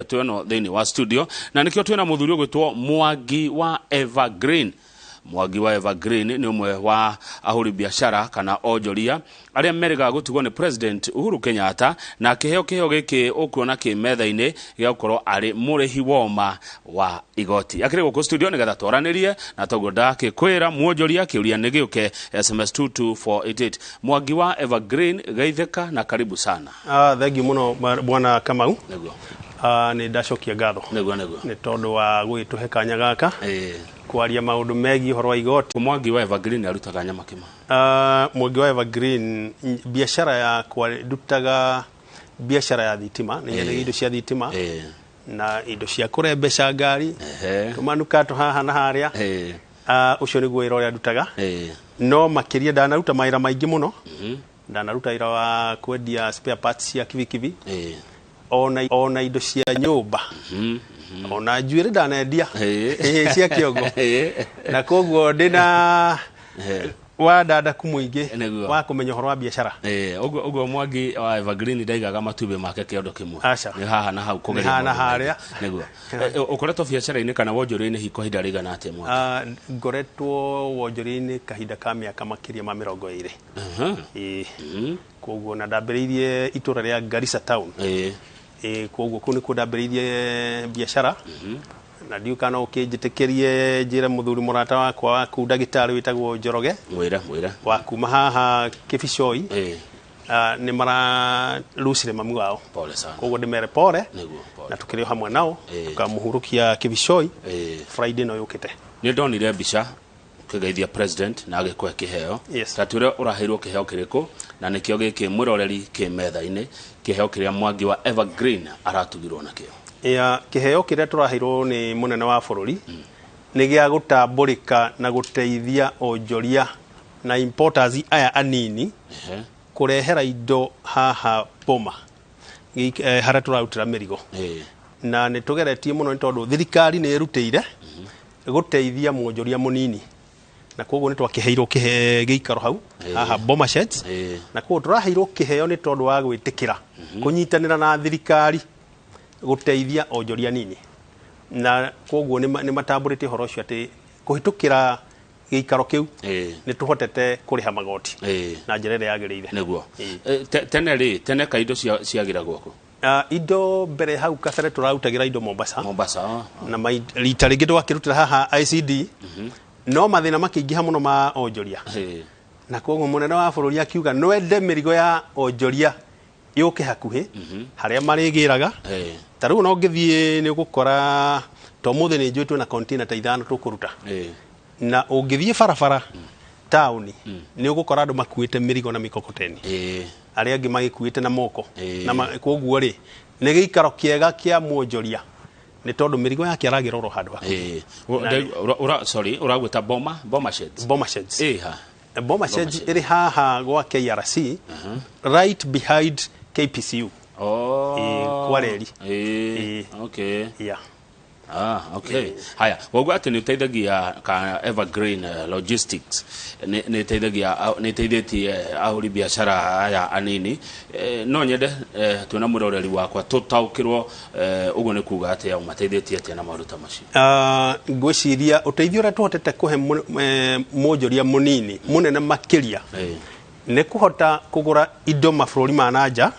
Tueno thini wa studio na nikio twina muthuri ugwitwo Mwangi wa Evergreen. Mwangi wa Evergreen ni umwe wa ahuri biashara kana onjoria aria merega gutigwo ni President Uhuru Kenyatta na kiheo giki ukuona ki metha-ini ya gukorwo ari murihi woma wa igoti. Akire guko studio ni gatha twaranirie na togoda kikwira muonjoria kiuria ni giuke SMS 22488. Mwangi wa Evergreen geitheka na karibu sana. Thank you muno bwana Kamau. Nego. Ni ndacokia ngatho. Nego. Ni tondu wa gwituhe kanya gaka. Kwaria maundu megi horo wa igoti. Mwangi wa Evergreen arutaga nyama kima. Mwangi wa Evergreen biashara ya dutaga biashara ya thitima, ni nyene indo cia thitima. Na indo cia kurembesha ngari. Tumanuka to haha na haria. Ucio niguo wira uria dutaga. No makiria ndanaruta maira maingi muno. Ndanaruta ira wa kwendia spare parts cia kivikivi. Ona indo cia nyumba. Ona njuire ndanendia cia kiongo na koguo ndina wa dada kumuingi wa kumenya horo wa biashara ugo Mwangi wa Evergreen ndaigaga matube make kiondo kimwe ni haha na hau kugeria haha na haria neguo ukoretwo biashara-ini kana wonjoria-ini hiko hinda rigana atia Mwangi ngoretwo wonjoria-ini kahinda ka miaka makiria ma 20 koguo na ndambiriirie itura ria Garissa town koguo kuni kudambiriirie biashara na ndiu kana ukijitekerie njira muthuri murata wakwa wa ku ndagitari witagwo Njoroge mwira wa kuma haha Kibishoi ni mara lucire mamu wao pole sana koguo ndimere pole na tukirio hamwe nao tukamuhurukia Kibishoi Friday no yukite ni ndonire mbica kigeithia president na agikwe kiheo tatwire uraheirwo kiheo kiriko na nikio giki mwiroreri ki metha-ini kiheo kiria Mwangi wa Evergreen aratugirwo nakio kiheo kiria turaheirwo ni munene wa bururi ni gia gutamburika na guteithia onjoria na importers aya anini kurehera indo haha Boma hara turarutira mirigo na ni tugeretie muno ni tondu thirikari ni irutire guteithia mwonjoria munini na koguo ni twakiheirwo giikaro hau haha Boma Sheds na koguo turaheirwo kiheo ni tondu wa gwitikira kunyitanira na thirikari guteithia onjoria nini na koguo ni matamburite horo cio ati kuhitukira giikaro kiu ni tuhotete kuriha magoti na njira ria yagirire neguo tene kaindo ciagiragwo ko indo mbere hau kabere turarutagira indo Mombasa na rita ringi twakirutira haha ICD no mathina makiingiha muno ma onjoria na koguo munene wa bururi akiuga nwende mirigo ya onjoria yuke hakuhi haria marigiraga taru no ngithie ni gukora to muthe ni njwitwe na container ta ithano tukuruta na ungithie barabara town ni ugukora andu makuite mirigo na mikokoteni aria angi magikuite na moko na koguo ri ni giikaro kiega kia mwonjoria ni tondu mirigo yake aragira ro handu uragwita Boma Sheds Boma Sheds iri haha gwa KRC right behind KPCU kwareri okay okay haya wogo ati ni teithagia ka Evergreen Logistics ni teithagia ahuri biashara haya anini no nyende tuna muroreri wakwa tutaukirwo ugo ni kuga ati ya mateithĩtie ati na maruta maci ngwiciria uteithio ra tuhotete kuhe mwonjoria munini munene makiria ni kuhota kugura indo mabũrũri ma nanja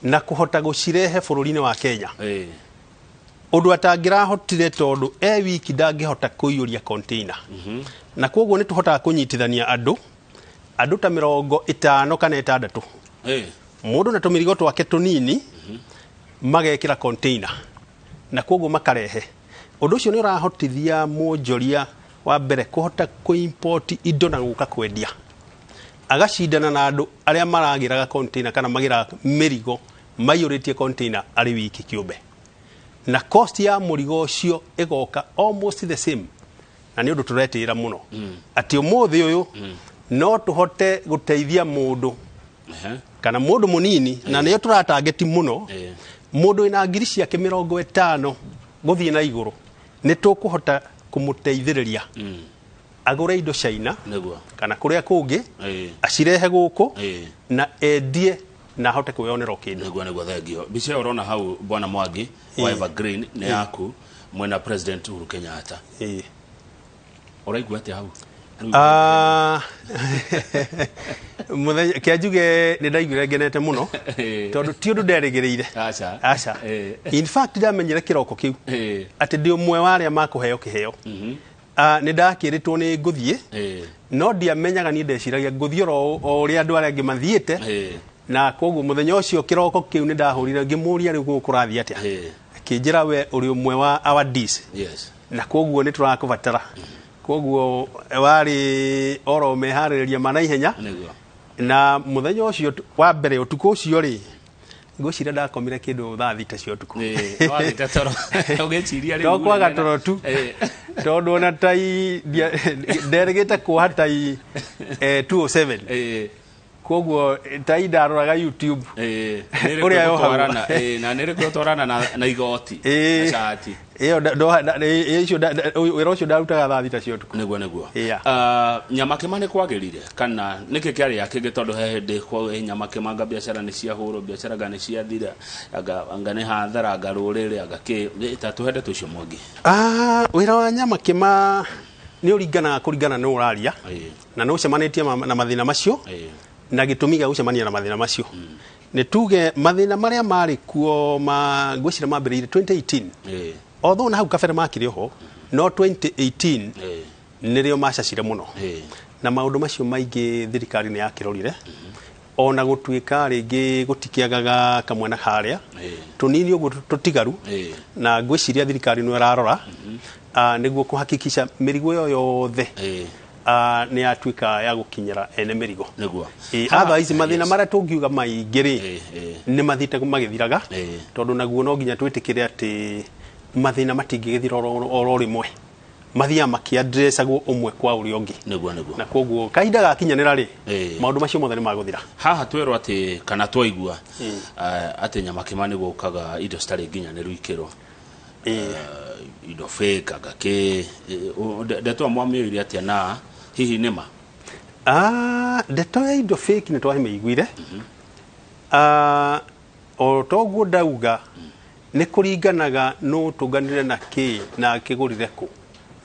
na kuhota gucirehe bũrũri-inĩ wa Kenya undu atangirahotire tondu wiki ndangihota kuiyuria container na koguo ni tuhotaga kunyitithania andu ta 50 kana 60 mundu na tumirigo twake tunini magekira container na koguo makarehe undu ucio ni urahotithia mwonjoria wa mbere kuhota kuimport indo na guka kwendia agacindana na andu aria maragiraga container kana magira mirigo maiyuritie container ari wiki kiumbe na cost ya murigo ucio igoka almost the same na ni undu turetira muno ati umuthi uyu no tuhote guteithia mundu kana mundu munini na niyo turatageti muno mundu ina ngiri ciake 50 guthie na iguru ni tukuhota kumuteithiriria agure indo China kana kuria kungi acirehe guku na endie na hote kwiyonera kindu niguo thengio bicia urona hau bwana Mwangi wa Evergreen ni yaku mwena President Uhuru Kenyatta uraigua atia hau muthenya kiajuge ni ndaiguire ngenete muno tondu ti undu nderigiriire aca in fact ndamenyire kiroko kiu ati ndi umwe wa aria makuheo kiheo ni ndakiritwo ni nguthie no ndiamenyaga ni ndeciragia nguthie o uria andu aria angi mathiite na koguo muthenya ucio kiroko kiu ni ndahurire ngimuria riu gukurathi atia kinjira we uri umwe wa our dis na koguo ni turakubatara koguo wari oro mehaririria mana ihenya na muthenya ucio wa mbere utuko ucio ri ngwicira ndakomire kindu thaa thita cia utuko wathita toro ugeciria ri kwaga toro tu tondu na tai nderigite kuha tai 207 koguo tai ndaroraga YouTube uria yo harana na nire kutwarana na igoti na chati iyo icio wira ucio ndarutaga thaa thita cia utuko niguo Nyamake mane kwagirire kana niki kiari yake gitondu he ndi kwa Nyamake manga biashara ni cia huro biashara gani cia thira anga ne hathara anga rurire anga ki tatuhende tucio Mwangi wira wa Nyamake ma ni uringana kuringana no uraria na no cemanitie na mathina macio na gitumi ga gucemania na mathina macio ni tuge mathina maria mari kuo ma gwicira mambirire 2018 although na hau kabere makire ho no 2018 nirio macacire muno na maundu macio maingi thirikari ni yakirorire ona gutuika ringi gutikiagaga kamwe na haria tunini uguo tutigaru na gwiciria thirikari no irarora niguo kuhakikisha mirigo yo yothe ni atuika ya gukinyira ene mirigo niguo otherwise mathina maria tungiuga maingiri ni mathite magithiraga tondu naguo no nginya twitikire ati mathina matingigithira oro rimwe mathia makiadressagwo umwe kwa uri ongi niguo na koguo kahinda gakinyanira ri maundu macio mothe ni maguthira haha twero ati kana twaigua ati Nyamake mane gukaga indo stari nginya ni ruikiro indo fake agake ndeto mwamiri atia na hihi nima ndeto ya indo fake ni twahe meiguire o toguo ndauga ni kuringanaga no tuganire na ki na kigurire ku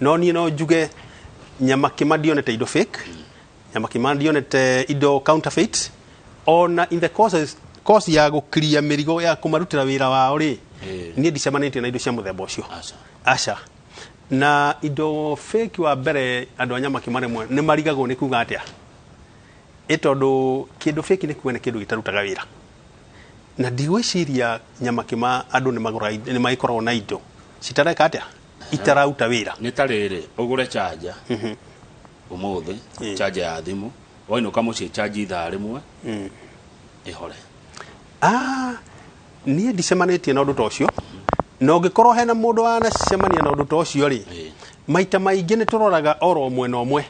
no ni no njuge Nyamake madionete indo fake Nyamake madionete indo counterfeit ona in the course ya gukria mirigo ya kumarutira wira wao ri ni ndicemanite na indo cia muthemba ucio aca na indo fake wa mbere andu a Nyamake maremwe ni marigagwo ni kuga atia itondu kindu fake ni kuene kindu gitarutaga wira na ndigwiciria Nyamake andu ni magura ni maikorwo na indo citareka atia itarauta wira ni tarire ugure charger umuthi charger ya thimu waino kama ci charge ithaa rimwe ihore ni ndicemanite na undu tocio no gikorwo hena mundu ana cemania na undu tocio ri maita maingi ni turoraga oro omwe na omwe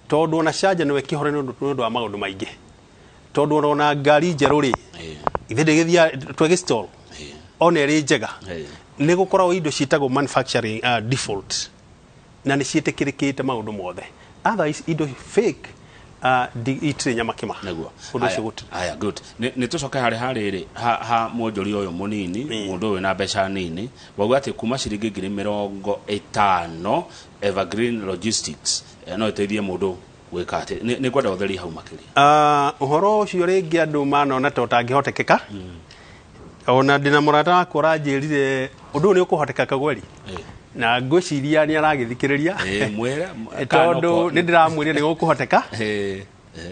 tondu ona charger niwe kihore nundu wa maundu maingi tondu ona ngari njeru ri ithe ndigithia twegistall ona iri njega ni gukorwo indo citagwo manufacturing default na ni cietekirikite maundu mothe otherwise indo fake itire Nyamake naguo aya good ni tucoke hari ri ha mwonjori uyu munini mundu we na mbeca nini wauga ati kuma ciringi 50 Evergreen Logistics no iteithie mundu gwika ati ni kwenda utheri hau makiri uhoro ucio ringi andu manona to tangihotekeka ona ndina murata wakwa ranjirire undu ni ukuhoteka kagweri na ngwiciria ni aragithikiriria mwera tondu ni ndiramwirire ni gukuhoteka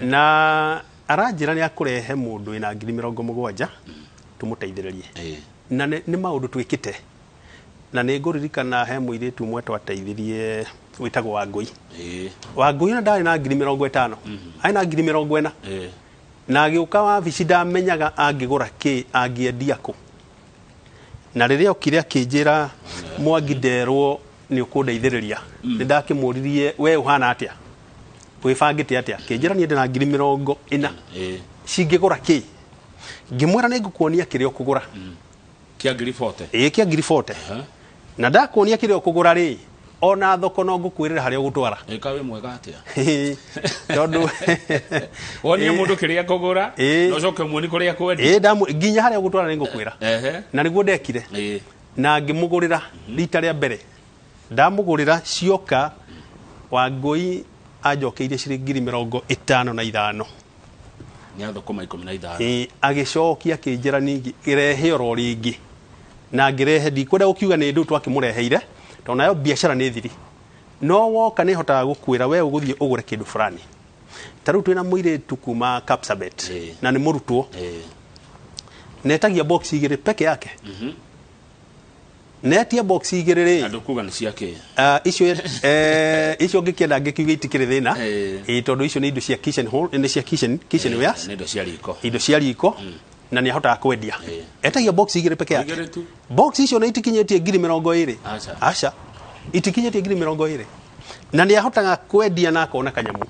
na aranjira ni akurehe mundu ina 70,000 tumuteithiririe na ni maundu twikite na ni nguririkana he muiritu mwe twateithirie witagwo Wangui na ndari na 50,000 aina 50,000 na agiuka wabici ndamenyaga angigura ki angiendia ku na riria okire akinjira Mwangi nderwo ni ukundeithiriria ni ndakimuririe we uhana atia wibangite atia kinjira ni ndina 40,000 cingigura ki ngimwira ni ngukuonia kire okugura kia 40 kia 40 na ndakuonia kire okugura ri ona thoko no ngukwirira haria ugutwara ikawe mwega atia tondu woni mundu kiria kugura no coke muoni kuria kwendi nginya haria ugutwara ni ngukwira na niguo ndekire na ngimugurira rita ria mbere ndamugurira cioka Wangui ajokeirie ciringi 55 nya thokoma 15 agicokia kinjira ningi irehe oro ringi na ngirehe ndikwenda gukiuga ni ndu twakimureheire to nayo biashara ni thiri no woka ni hotaga gukwira we uguthie ugure kindu fulani taru twina muiretu kuma Kapsabet na ni murutwo netagia box igire peke yake netia box igire ri andu kuga ni ciake icio ngikienda ngikiuga itikire thina tondu icio ni indo cia kitchen wares ni indo cia riko na ni ahotaga kwendia etagia box igire peke yake box icio na itikinyetie 20 acha itikinyetie 20 na ni ahotaga kwendia na akona kanyamu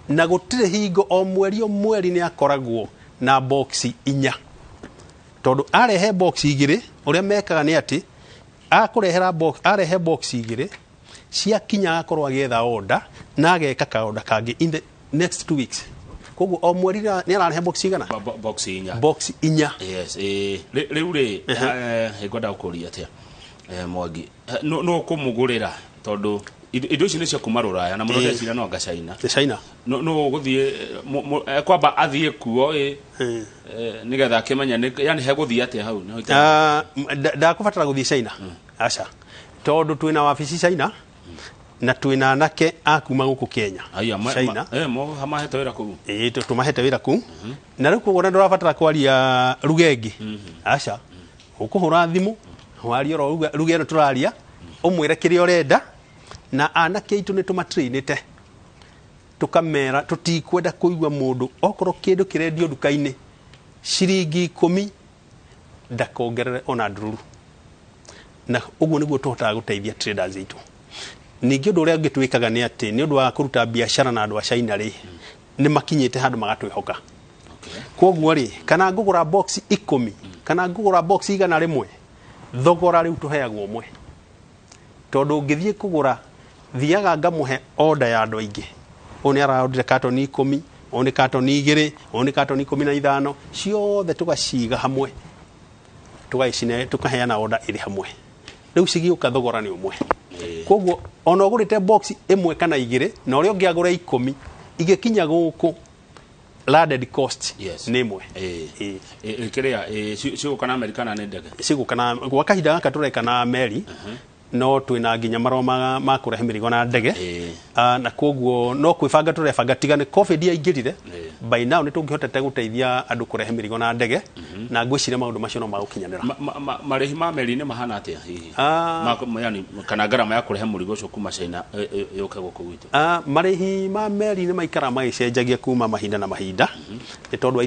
na gutire hingo o mweri ni akoragwo na box 4 tondu arehe box igire uria mekaga ni ati akurehera box arehe box igire cia kinya akorwa getha order na ageka ka order kangi in the next 2 weeks koguo o mweri ni ararehe box igana box 4 yes riu ri ngwenda gukuria atia Mwangi no kumugurira tondu indo ici ni cia kuma Ruraya na muno ndecira no anga China no guthie kwamba athie kuo nigetha akimenya yani he guthie atia hau ndakubatara guthie China acha tondu twina wabici China na twina nake akuma guku Kenya China mo hamahete wira ku tumahete wira ku na riku gona ndurabatara kwaria rugengi acha ukuhura thimu wario rugero turaria umwire kiria urenda na anake itu ni tumatrainite tukamera tutikwenda kuigwa mundu okoro kindu kirendio dukaini ciringi 10 ndakongerere ona ndururu na uguo niguo tuhotaga guteithia traders itu ningi undu uria ngitwikaga ni ati ni undu wa kuruta biashara na andu a China ri ni makinyite handu magatwihoka koguo ri kana ngugura box 10 kana ngugura box igana rimwe thogora riu tuheagwo umwe tondu ngithie kugura thiaga ngamuhe order ya andu aingi oni araordire katoni 10 oni katoni 2 oni katoni 15 ciothe tugaciga hamwe tugaicine tukaheana order iri hamwe riu cigiuka thogora ni umwe koguo ona ugurite box imwe kana 2 na uria ungiagura 10 igikinya guku landed cost ni imwe kiria ciguka na Amerika na ndege ciguka na gwa kahinda gaka tureka na meri no twina nginya maroma ma kurehe mirigo na ndege na koguo no kwibanga turebanga tigane covid yaingirire by now ni tungihotete guteithia andu kurehe mirigo na ndege na ngwicire maundu macio no magukinyanira marihi ma meri ni mahana atia hihi yani kana garama ya kurehe murigo ucio kuma China yuke guku gwitu marihi ma meri ni maikara magicenjagia kuma mahinda na mahinda ni tondu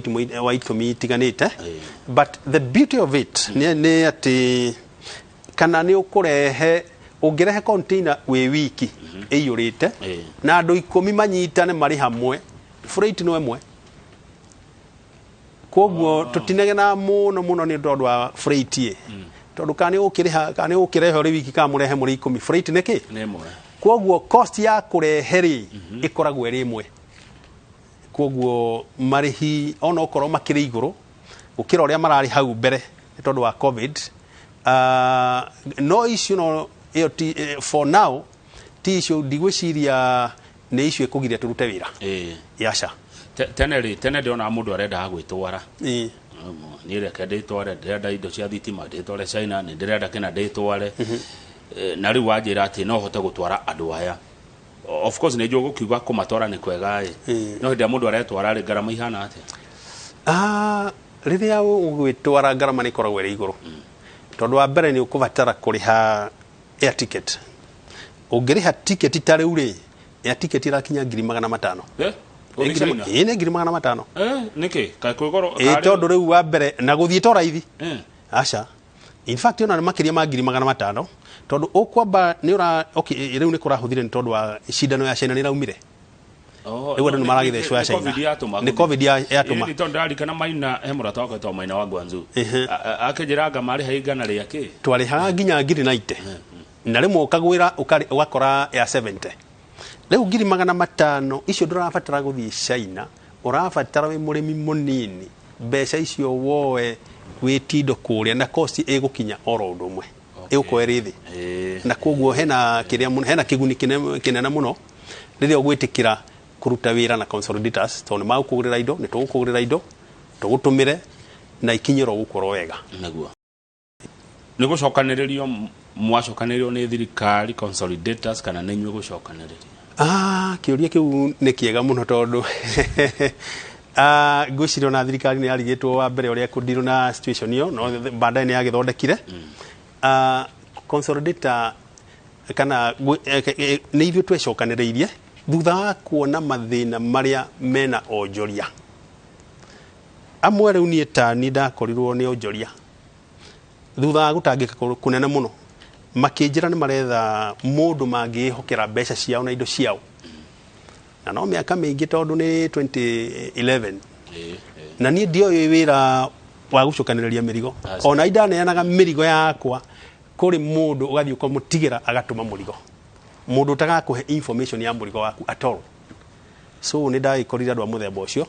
wa itumi tiganite but the beauty of it ni ati kana ni ukurehe ungirehe container we wiki iyurite na andu 10 manyitane mari hamwe freight no emwe koguo tutinege na muno ni tondu wa freight tondu kani ukirehe ri wiki ka murehe muri 10 freight neki ni emwe koguo cost ya kurehe ri ikoragwo iri imwe koguo marihi ona ukorwo makiri iguru ukira uria marari hau mbere tondu wa covid no issue no for now ti issue digwiciria ni issue kugiria turute wira yasha tene ndiona mundu arenda gwitwara ni reke nditware ndirenda indo cia thitima nditware China ni ndirenda kina nditware na riu wanjira ati no hote gutwara andu aya of course ni njugo gukiuga kumatwara ni kwega no ndia mundu aretwara ri garama ihana ati riria ugwitwara garama ni koragwo ri iguru tondu wa mbere ni ukubatara kuriha air ticket ungiriha ticket itari uri air ticket irakinya 500 ine 500 niki kai kugoro tondu riu wa mbere na guthie to raithi acha in fact ona makiria ma 500 tondu ukwamba ni ura okay riu ni kurahuthire ni tondu wa shindano ya China ni raumire ego ndo maragithecwo ya China ni covid yatuma ni tondu ari kana maina hemurata wako to maina wa Gwanzu akejiranga mari haigana ri yake twari ha nginya ngiri 90 na rimwe ukagwira ukakora ya 70 leo 500 icio ndurabatara guthii China urabatara wi murimi munini mbeca icio woe witindo kuria na cost igukinya oro ndumwe igukwerithi na koguo hena kiguni kinene muno riria ugwitikira kuruta wira na consolidators to ma ukugurira indo ni tukugurira indo tugutumire na ikinyiro gukorwo wega naguo ni gucokaniririo mwacokaniririo ni thirikari consolidators kana ni nywe gucokaniririo kiuria kiu ni kiega muno tondu ngwicirio na thirikari ni yarigitwo wa mbere uria kundirwo na situation iyo no baadaye ni yagithondekire consolidator kana ni ivyo twecokaniriirie thutha wa kuona mathina maria mena onjoria amwe riu ni etani ndakorirwo ni onjoria thutha wa gutangika kunene muno makinjira ni maretha mundu mangihokera mbeca ciao na indo ciao na no miaka mingi tondu ni 2011 na ni ndio wira wa gucokaniriria mirigo ona idaneanaga mirigo yakwa kuri mundu ugathi ukamutigira agatuma murigo mundu utagakuhe information ya murigo waku at all so ni ndaikorira andu a muthemba ucio